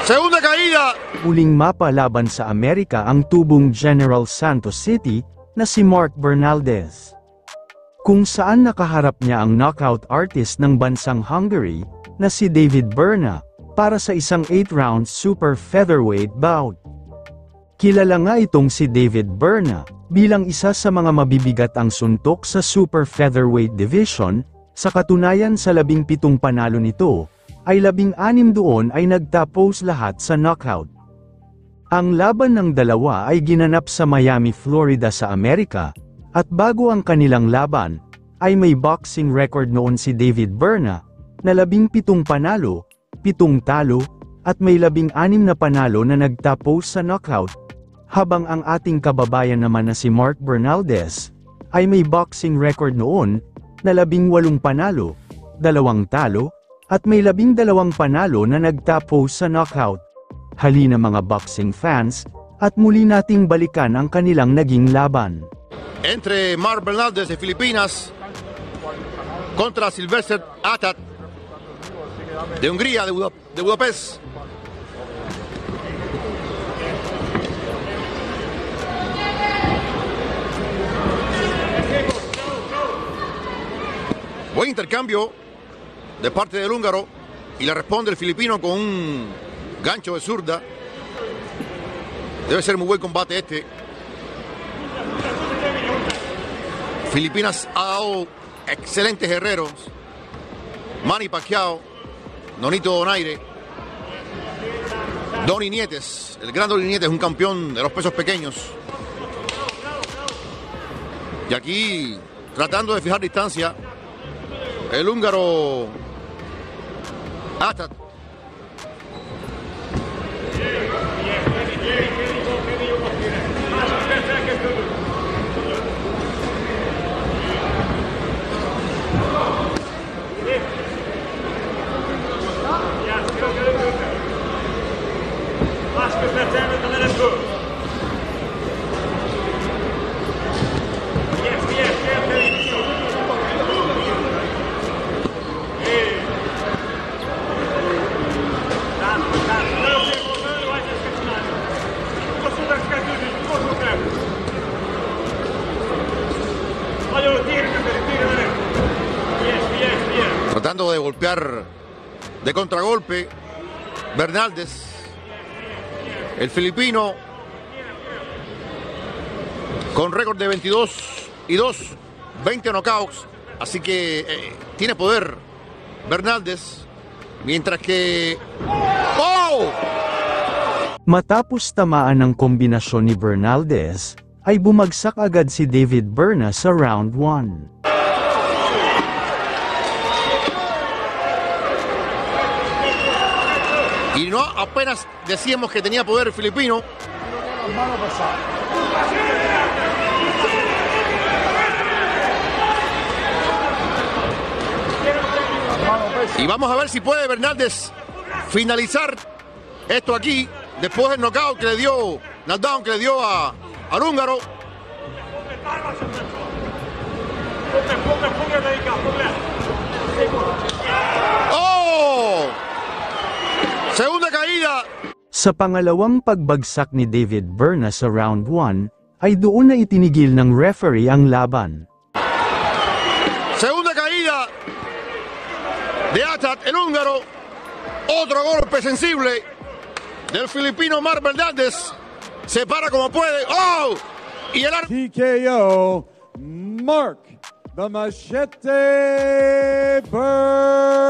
Segunda caída. Uling mapalaban sa Amerika ang tubong General Santos City na si Mark Bernaldez. Kung saan nakaharap niya ang knockout artist ng bansang Hungary na si David Berna para sa isang 8-round super featherweight bout. Kilala nga itong si David Berna bilang isa sa mga mabibigat ang suntok sa super featherweight division. Sa katunayan sa 17 panalo nito, ay 16 doon ay nagtapos lahat sa knockout. Ang laban ng dalawa ay ginanap sa Miami, Florida sa Amerika, at bago ang kanilang laban, ay may boxing record noon si David Berna, na 17 panalo, 7 talo, at may 16 na panalo na nagtapos sa knockout, habang ang ating kababayan naman na si Mark Bernaldez, ay may boxing record noon, na 18 panalo, 2 talo, at may 12 panalo na nagtapos sa knockout. Halina mga boxing fans, at muli nating balikan ang kanilang naging laban. Entre Mark Bernaldez de Filipinas contra Sylvester Atat de Hungría, de Budapest. Buen intercambio de parte del húngaro y le responde el filipino con un gancho de zurda. Debe ser muy buen combate este. Filipinas ha dado excelentes guerreros. Manny Pacquiao, Nonito Donaire, Donny Nietes. El gran Donny Nietes es un campeón de los pesos pequeños. Y aquí, tratando de fijar distancia, el húngaro Atat. Tratando de golpear de contragolpe Bernaldez, el filipino con récord de 22-2, 20 knockouts, así que tiene poder Bernaldez, mientras que Matapos tamaan ng kombinasyon ni Bernaldez, ay bumagsak agad si David Berna sa round 1. Y no apenas decíamos que tenía poder el filipino. Y vamos a ver si puede Bernaldez finalizar esto aquí, después del knockout que le dio, knockdown que le dio al húngaro. ¡Oh! Segunda caída. Sa pangalawang pagbagsak ni David Berna sa round 1, ay doon na itinigil ng referee ang laban. Segunda caída de Atat, el húngaro. Otro golpe sensible del filipino Mark Bernaldez. Se para como puede. ¡Oh! Y el TKO, Mark the Machete Bernaldez.